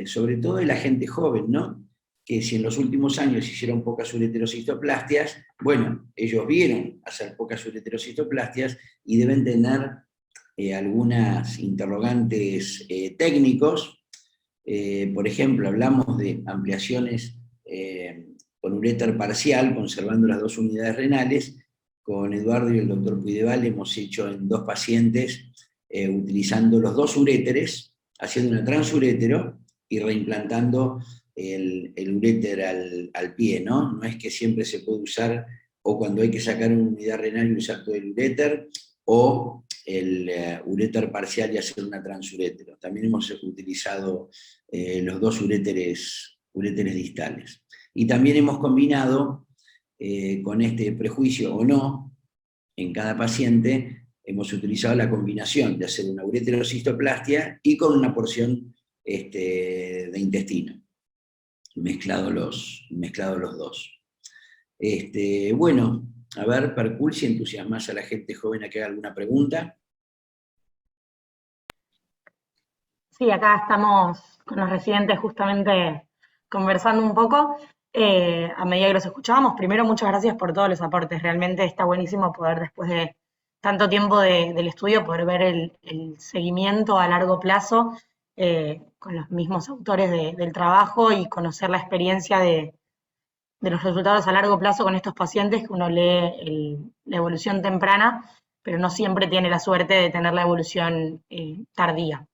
sobre todo de la gente joven, ¿no? Que si en los últimos años hicieron pocas ureterocistoplastias, bueno, ellos vieron hacer pocas ureterocistoplastias y deben tener algunas interrogantes técnicos. Por ejemplo, hablamos de ampliaciones con uréter parcial, conservando las 2 unidades renales. Con Eduardo y el doctor Puideval hemos hecho en 2 pacientes, utilizando los 2 uréteres, haciendo una transurétero y reimplantando el uréter al pie, ¿no? No es que siempre se puede usar, o cuando hay que sacar una unidad renal y usar todo el uréter, o el uréter parcial y hacer una transurétero. También hemos utilizado los 2 uréteres distales. Y también hemos combinado, con este prejuicio o no, en cada paciente, hemos utilizado la combinación de hacer una ureterocistoplastia y con una porción de intestino, mezclados los 2. Bueno, a ver, Percul, si entusiasmas a la gente joven a que haga alguna pregunta. Sí, acá estamos con los residentes justamente conversando un poco. A medida que los escuchábamos, primero muchas gracias por todos los aportes. Realmente está buenísimo poder, después de tanto tiempo del estudio, poder ver el seguimiento a largo plazo con los mismos autores del trabajo y conocer la experiencia de los resultados a largo plazo con estos pacientes, que uno lee la evolución temprana, pero no siempre tiene la suerte de tener la evolución tardía.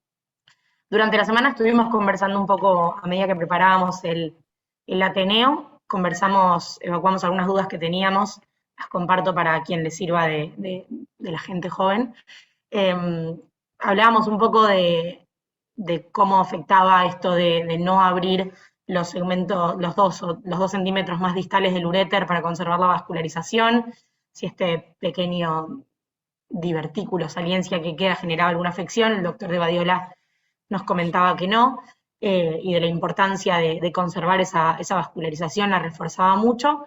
Durante la semana estuvimos conversando un poco a medida que preparábamos el Ateneo, evacuamos algunas dudas que teníamos, las comparto para quien le sirva de la gente joven. Hablábamos un poco de cómo afectaba esto de no abrir los segmentos, los 2 centímetros más distales del uréter para conservar la vascularización, si este pequeño divertículo, saliencia que queda generaba alguna afección. El doctor de Badiola nos comentaba que no, y de la importancia de conservar esa vascularización, la reforzaba mucho.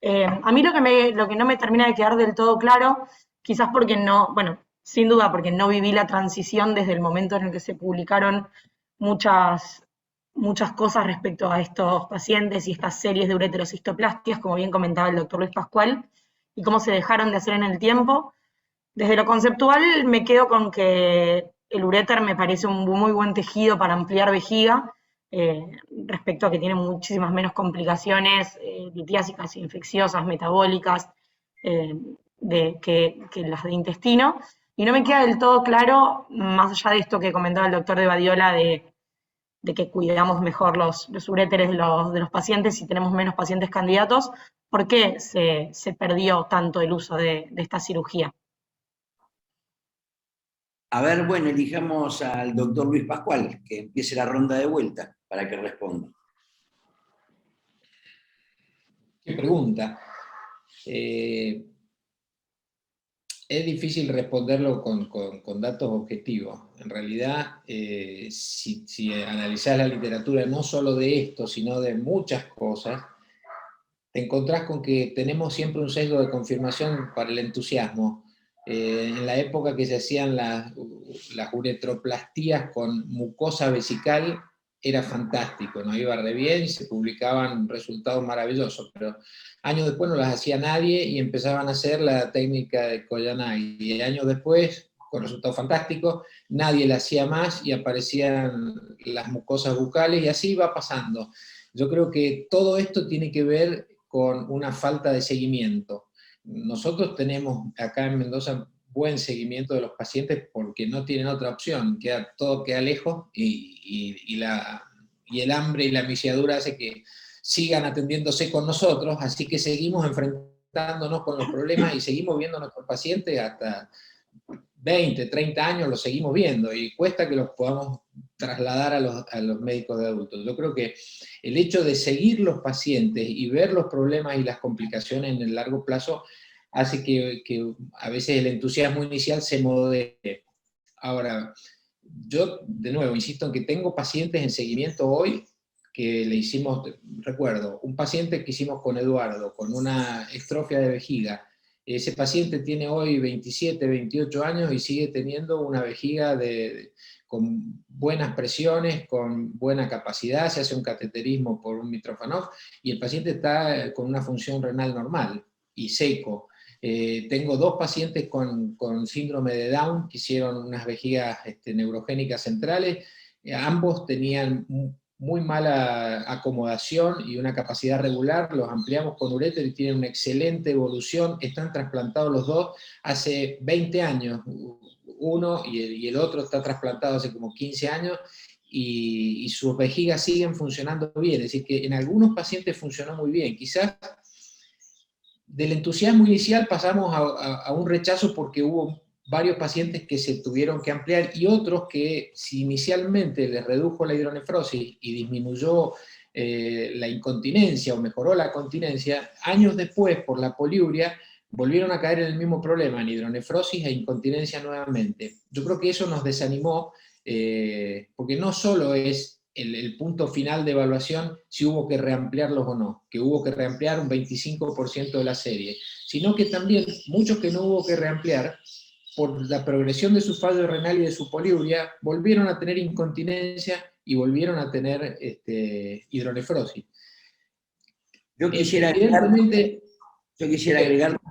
A mí lo que no me termina de quedar del todo claro, quizás porque no, bueno, sin duda porque no viví la transición desde el momento en el que se publicaron muchas cosas respecto a estos pacientes y estas series de ureterocistoplastias, como bien comentaba el doctor Luis Pascual, y cómo se dejaron de hacer en el tiempo. Desde lo conceptual me quedo con que el uréter me parece un muy buen tejido para ampliar vejiga, respecto a que tiene muchísimas menos complicaciones litiásicas, infecciosas, metabólicas, que las de intestino. Y no me queda del todo claro, más allá de esto que comentaba el doctor de Badiola, de que cuidamos mejor los uréteres de los pacientes y tenemos menos pacientes candidatos, ¿por qué se perdió tanto el uso de esta cirugía? A ver, bueno, elijamos al doctor Luis Pascual, que empiece la ronda de vuelta para que responda. Qué pregunta. Es difícil responderlo con datos objetivos. En realidad, si analizás la literatura no solo de esto, sino de muchas cosas, te encontrás con que tenemos siempre un sesgo de confirmación para el entusiasmo. En la época que se hacían las uretroplastías con mucosa vesical, era fantástico, nos iba re bien y se publicaban resultados maravillosos, pero años después no las hacía nadie y empezaban a hacer la técnica de Koyanagi, y años después, con resultados fantásticos, nadie la hacía más y aparecían las mucosas bucales, y así va pasando. Yo creo que todo esto tiene que ver con una falta de seguimiento. Nosotros tenemos acá en Mendoza buen seguimiento de los pacientes porque no tienen otra opción, todo queda lejos y el hambre y la misiadura hace que sigan atendiéndose con nosotros, así que seguimos enfrentándonos con los problemas y seguimos viendo a nuestros pacientes hasta 20, 30 años, los seguimos viendo y cuesta que los podamos trasladar a los médicos de adultos. Yo creo que el hecho de seguir los pacientes y ver los problemas y las complicaciones en el largo plazo hace que a veces el entusiasmo inicial se modere. Ahora, yo de nuevo insisto en que tengo pacientes en seguimiento hoy que le hicimos, recuerdo, un paciente que hicimos con Eduardo, con una estrofia de vejiga. Ese paciente tiene hoy 27, 28 años y sigue teniendo una vejiga con buenas presiones, con buena capacidad, se hace un cateterismo por un Mitrofanov, y el paciente está con una función renal normal y seco. Tengo 2 pacientes con síndrome de Down que hicieron unas vejigas neurogénicas centrales. Ambos tenían muy mala acomodación y una capacidad regular, los ampliamos con uréter y tienen una excelente evolución, están trasplantados los 2 hace 20 años, uno y el otro está trasplantado hace como 15 años, y sus vejigas siguen funcionando bien, es decir, que en algunos pacientes funcionó muy bien, quizás del entusiasmo inicial pasamos a un rechazo porque hubo varios pacientes que se tuvieron que ampliar y otros que si inicialmente les redujo la hidronefrosis y disminuyó la incontinencia o mejoró la continencia, años después por la poliuria volvieron a caer en el mismo problema, en hidronefrosis e incontinencia nuevamente. Yo creo que eso nos desanimó porque no solo es el punto final de evaluación si hubo que reampliarlos o no, que hubo que reampliar un 25% de la serie, sino que también muchos que no hubo que reampliar, por la progresión de su fallo renal y de su poliuria, volvieron a tener incontinencia y volvieron a tener hidronefrosis. Yo quisiera agregar,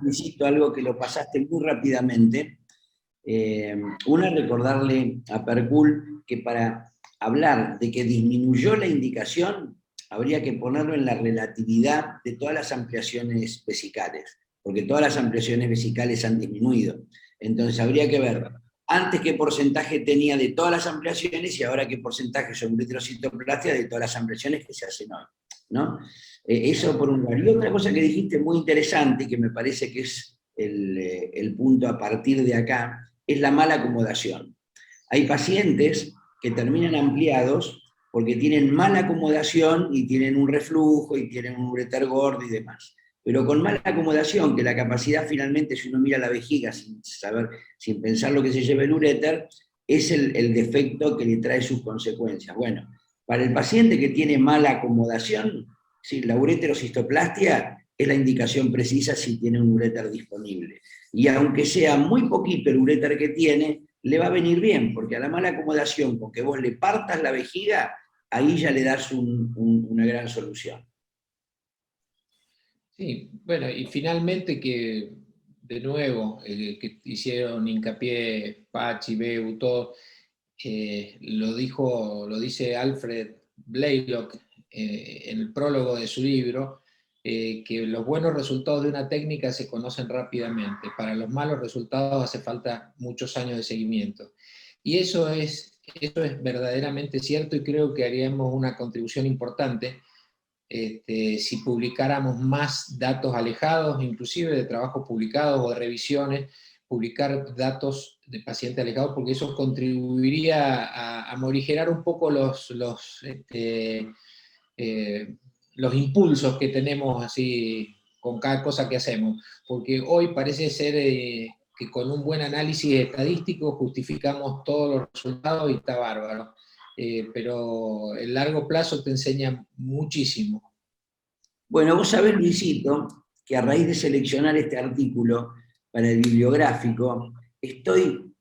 insisto, algo que lo pasaste muy rápidamente. Una, recordarle a Percul que para hablar de que disminuyó la indicación, habría que ponerlo en la relatividad de todas las ampliaciones vesicales, porque todas las ampliaciones vesicales han disminuido. Entonces habría que ver antes qué porcentaje tenía de todas las ampliaciones y ahora qué porcentaje son eritrocitoplastia de todas las ampliaciones que se hacen hoy, ¿no? Eso por un lugar. Y otra cosa que dijiste muy interesante, y que me parece que es el punto a partir de acá, es la mala acomodación. Hay pacientes que terminan ampliados porque tienen mala acomodación y tienen un reflujo y tienen un uréter gordo y demás. Pero con mala acomodación, que la capacidad finalmente, si uno mira la vejiga sin pensar lo que se lleva el uréter, es el defecto que le trae sus consecuencias. Bueno, para el paciente que tiene mala acomodación, sí, la ureterocistoplastia es la indicación precisa si tiene un uréter disponible. Y aunque sea muy poquito el uréter que tiene, le va a venir bien, porque a la mala acomodación, con que vos le partas la vejiga, ahí ya le das una gran solución. Sí, bueno, y finalmente que, de nuevo, que hicieron hincapié Pachi, Beu, todo, lo dice Alfred Blaylock en el prólogo de su libro, que los buenos resultados de una técnica se conocen rápidamente, para los malos resultados hace falta muchos años de seguimiento. Y eso es verdaderamente cierto y creo que haríamos una contribución importante si publicáramos más datos alejados, inclusive de trabajos publicados o de revisiones, publicar datos de pacientes alejados, porque eso contribuiría a morigerar un poco los impulsos que tenemos así con cada cosa que hacemos, porque hoy parece ser que con un buen análisis estadístico justificamos todos los resultados y está bárbaro. Pero el largo plazo te enseña muchísimo. Bueno, vos sabés, Luisito, que a raíz de seleccionar este artículo para el bibliográfico, estoy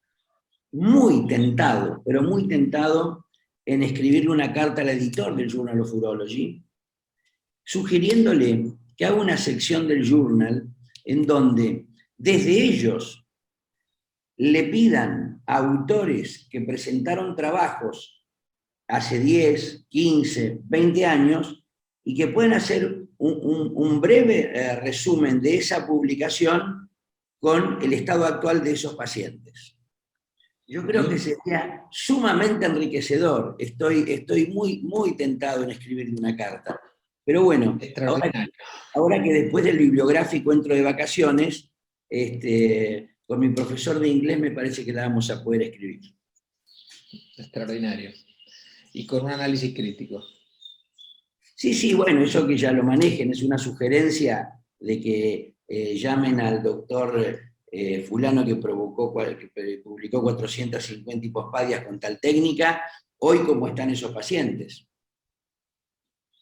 muy tentado, pero muy tentado en escribirle una carta al editor del Journal of Urology, sugiriéndole que haga una sección del journal en donde desde ellos le pidan a autores que presentaron trabajos hace 10, 15, 20 años y que pueden hacer un breve resumen de esa publicación con el estado actual de esos pacientes. Yo creo que sería sumamente enriquecedor. Estoy muy, muy tentado en escribirle una carta. Pero bueno, ahora que después del bibliográfico entro de vacaciones, con mi profesor de inglés me parece que la vamos a poder escribir. Extraordinario. Y con un análisis crítico. Sí, bueno, eso que ya lo manejen, es una sugerencia de que llamen al doctor fulano que publicó 450 hipospadias con tal técnica, hoy cómo están esos pacientes.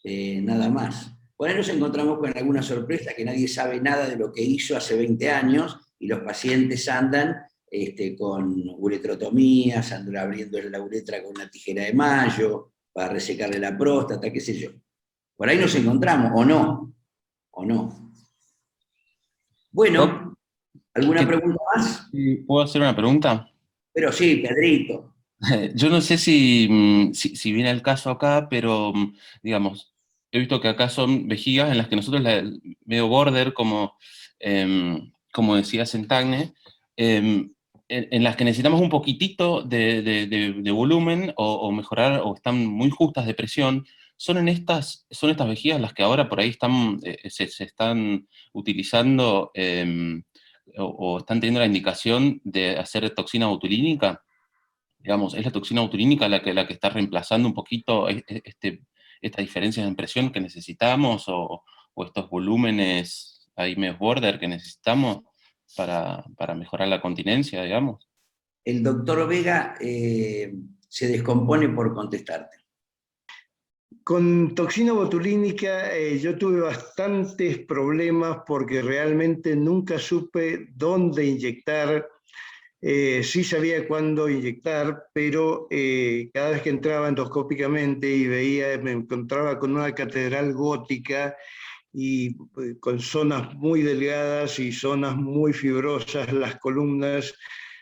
nada más. Por ahí nos encontramos con alguna sorpresa que nadie sabe nada de lo que hizo hace 20 años y los pacientes andan con uretrotomías, andan abriendo la uretra con una tijera de mayo para resecarle la próstata, qué sé yo. Por ahí nos encontramos, o no. Bueno, ¿alguna pregunta más? ¿Puedo hacer una pregunta? Pero sí, Pedrito. Yo no sé si viene el caso acá, pero digamos, he visto que acá son vejigas en las que nosotros, medio border, como decía Sentagne, en las que necesitamos un poquitito de volumen o mejorar, o están muy justas de presión. Son estas vejigas las que ahora por ahí se están utilizando o están teniendo la indicación de hacer toxina botulínica. Digamos, ¿es la toxina botulínica la que está reemplazando un poquito estas diferencias de presión que necesitamos o estos volúmenes ahí medio border que necesitamos para mejorar la continencia, digamos? El doctor Vega se descompone por contestarte. Con toxina botulínica yo tuve bastantes problemas porque realmente nunca supe dónde inyectar. Sí sabía cuándo inyectar, pero cada vez que entraba endoscópicamente y me encontraba con una catedral gótica y con zonas muy delgadas y zonas muy fibrosas, las columnas.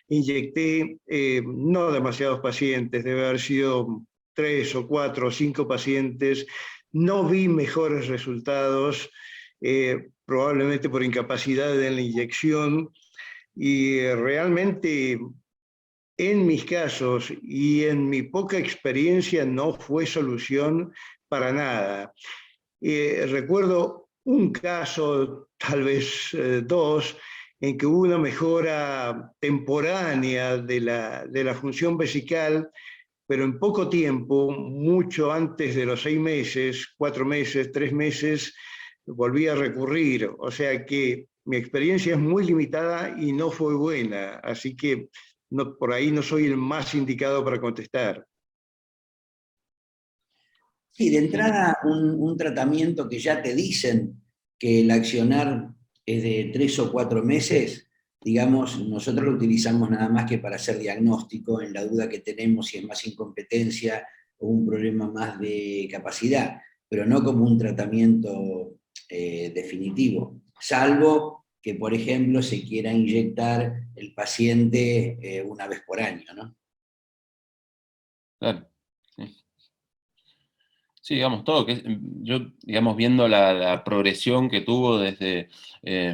Inyecté no demasiados pacientes, debe haber sido 3 o 4 o 5 pacientes. No vi mejores resultados, probablemente por incapacidad de la inyección. Y realmente en mis casos y en mi poca experiencia no fue solución para nada. Recuerdo un caso, tal vez 2, en que hubo una mejora temporánea de la función vesical, pero en poco tiempo, mucho antes de los 6 meses, 4 meses, 3 meses, volví a recurrir. O sea que mi experiencia es muy limitada y no fue buena, así que por ahí no soy el más indicado para contestar. Sí, de entrada un tratamiento que ya te dicen que el accionar es de 3 o 4 meses, digamos, nosotros lo utilizamos nada más que para hacer diagnóstico, en la duda que tenemos si es más incompetencia o un problema más de capacidad, pero no como un tratamiento definitivo, salvo que, por ejemplo, se quiera inyectar el paciente una vez por año, ¿no? Claro, sí. Sí, digamos, todo, yo, digamos, viendo la progresión que tuvo desde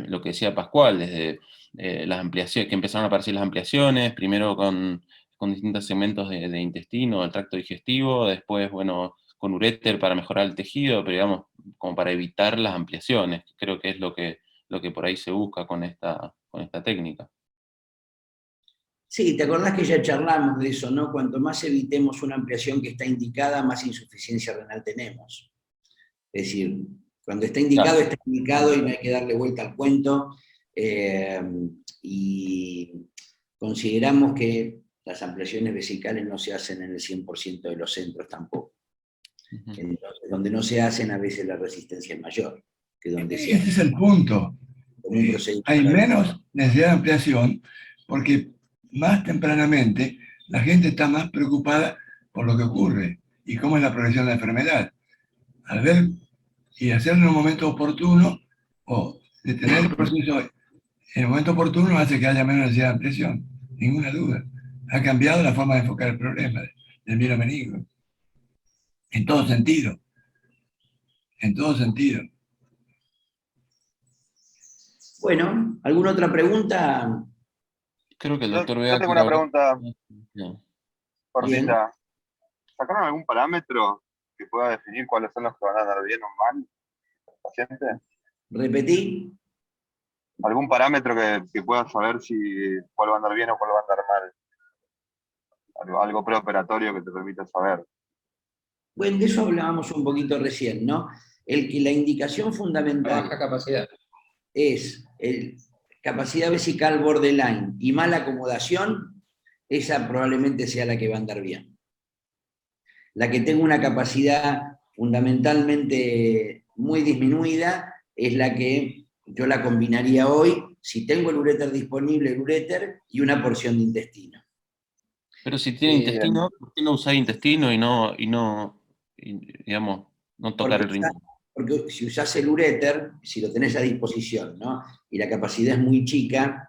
lo que decía Pascual, desde las ampliaciones, que empezaron a aparecer las ampliaciones, primero con distintos segmentos de intestino, del tracto digestivo, después, bueno, con uréter para mejorar el tejido, pero digamos, como para evitar las ampliaciones, creo que es lo que por ahí se busca con esta técnica. Sí, te acordás que ya charlamos de eso, ¿no? Cuanto más evitemos una ampliación que está indicada, más insuficiencia renal tenemos. Es decir, cuando está indicado y no hay que darle vuelta al cuento. Y consideramos que las ampliaciones vesicales no se hacen en el 100% de los centros tampoco. Entonces, donde no se hacen, a veces la resistencia es mayor que donde se Ese es el punto. Hay menos necesidad de ampliación porque más tempranamente la gente está más preocupada por lo que ocurre y cómo es la progresión de la enfermedad. Al ver y hacerlo en un momento oportuno o detener el proceso en el momento oportuno hace que haya menos necesidad de ampliación, ninguna duda. Ha cambiado la forma de enfocar el problema del mielomeningos. En todo sentido. En todo sentido. Bueno, ¿alguna otra pregunta? Creo que el doctor Vega... Yo tengo una pregunta no. cortita. ¿Sacaron algún parámetro que pueda definir cuáles son los que van a andar bien o mal los pacientes? ¿Repetí? ¿Algún parámetro que pueda saber si cuál va a andar bien o cuál va a andar mal? Algo preoperatorio que te permita saber. Bueno, de eso hablábamos un poquito recién, ¿no? La indicación fundamental... Baja capacidad. Es capacidad vesical borderline y mala acomodación, esa probablemente sea la que va a andar bien. La que tenga una capacidad fundamentalmente muy disminuida, es la que yo la combinaría hoy, si tengo el uréter disponible, el uréter y una porción de intestino. Pero si tiene intestino, ¿por qué no usar intestino digamos, no tocar el riñón? Porque si usás el uréter, si lo tenés a disposición, ¿no? Y la capacidad es muy chica,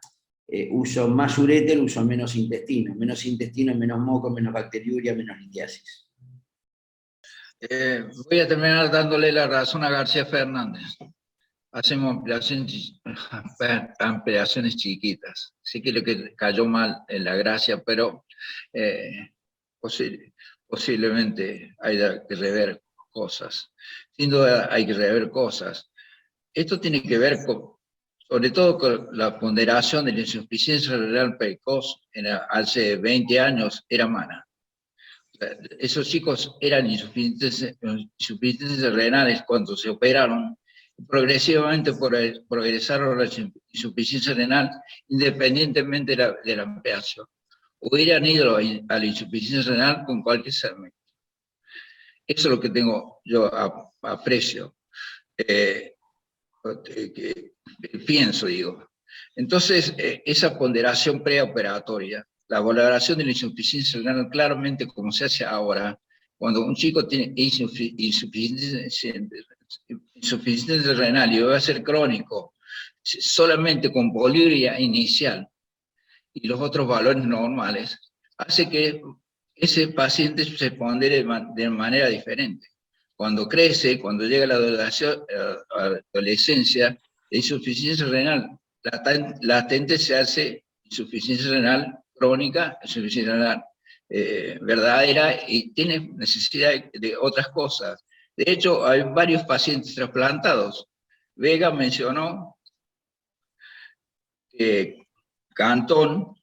uso más uréter, uso menos intestino, menos moco, menos bacteriuria, menos litiasis. Voy a terminar dándole la razón a García Fernández. Hacemos ampliaciones chiquitas. Sí que le cayó mal en la gracia, pero posiblemente hay que rever cosas. Sin duda hay que rever cosas. Esto tiene que ver sobre todo con la ponderación de la insuficiencia renal precoz hace 20 años, era mala. Esos chicos eran insuficientes renales cuando se operaron, progresivamente progresaron la insuficiencia renal independientemente de la ampliación. Hubieran ido a la insuficiencia renal con cualquier segmento. Eso es lo que tengo yo aprecio. Pienso, digo. Entonces, esa ponderación preoperatoria, la valoración de la insuficiencia renal, claramente como se hace ahora, cuando un chico tiene insuficiencia renal y va a ser crónico, solamente con poliuria inicial y los otros valores normales, hace que ese paciente se pondere de manera diferente. Cuando crece, cuando llega a la adolescencia, la insuficiencia renal latente se hace insuficiencia renal crónica, insuficiencia renal verdadera, y tiene necesidad de otras cosas. De hecho, hay varios pacientes trasplantados. Vega mencionó que Cantón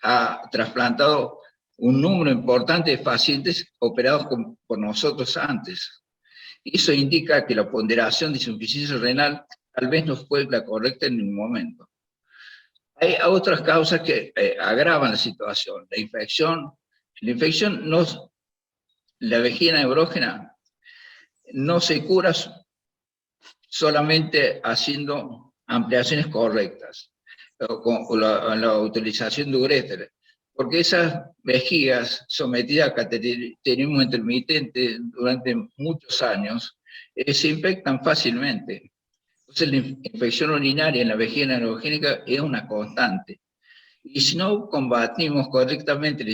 ha trasplantado un número importante de pacientes operados por nosotros antes. Eso indica que la ponderación de insuficiencia renal tal vez no fue la correcta en ningún momento. Hay otras causas que agravan la situación. La infección la vejiga neurógena no se cura solamente haciendo ampliaciones correctas, con la utilización de uréter, porque esas vejigas sometidas a cateterismo intermitente durante muchos años se infectan fácilmente. Entonces la infección urinaria en la vejiga neurogénica es una constante. Y si no combatimos correctamente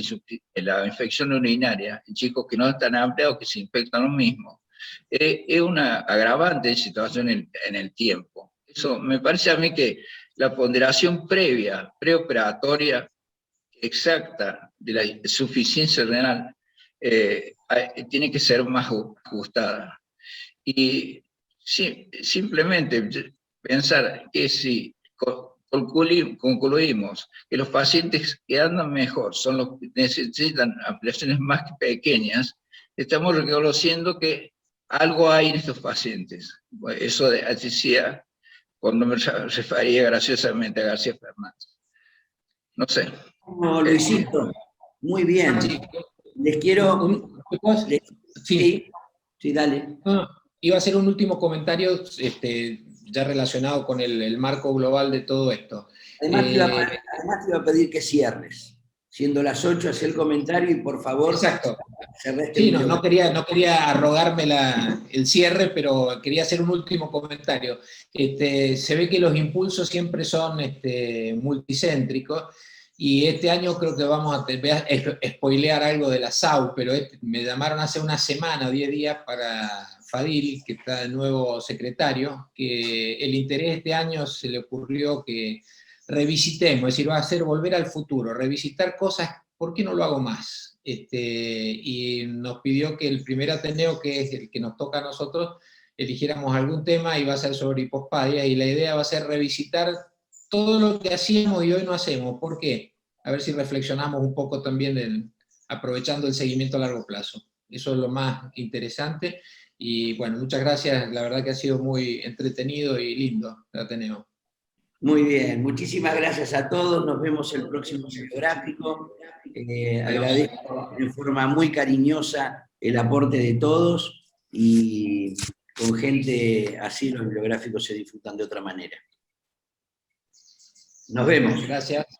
la infección urinaria en chicos que no están ampliados, que se infectan lo mismo, es una agravante situación en el tiempo. Eso me parece a mí que la ponderación preoperatoria exacta de la insuficiencia renal tiene que ser más ajustada. Y simplemente pensar que si concluimos que los pacientes que andan mejor son los que necesitan ampliaciones más pequeñas, estamos reconociendo que algo hay en estos pacientes. Eso decía cuando me refería graciosamente a García Fernández. No sé. No, Luisito, muy bien. Les quiero... Sí, dale. Iba a hacer un último comentario ya relacionado con el marco global de todo esto. Además te iba a pedir que cierres. Siendo las 8, hacé el comentario y por favor... Exacto. Sí, no quería arrogarme el cierre, pero quería hacer un último comentario. Se ve que los impulsos siempre son multicéntricos, y este año creo que vamos a spoilear algo de la SAU, pero me llamaron hace una semana o 10 días para Fadil, que está el nuevo secretario, que el interés este año se le ocurrió que revisitemos, es decir, va a ser volver al futuro, revisitar cosas, ¿por qué no lo hago más? Y nos pidió que el primer Ateneo, que es el que nos toca a nosotros, eligiéramos algún tema y va a ser sobre hipospadia, y la idea va a ser revisitar todo lo que hacíamos y hoy no hacemos. ¿Por qué? A ver si reflexionamos un poco también aprovechando el seguimiento a largo plazo. Eso es lo más interesante. Y bueno, muchas gracias. La verdad que ha sido muy entretenido y lindo el Ateneo. Muy bien, muchísimas gracias a todos, nos vemos el próximo bibliográfico. Agradezco de forma muy cariñosa el aporte de todos y con gente así los bibliográficos se disfrutan de otra manera. Nos vemos. Gracias.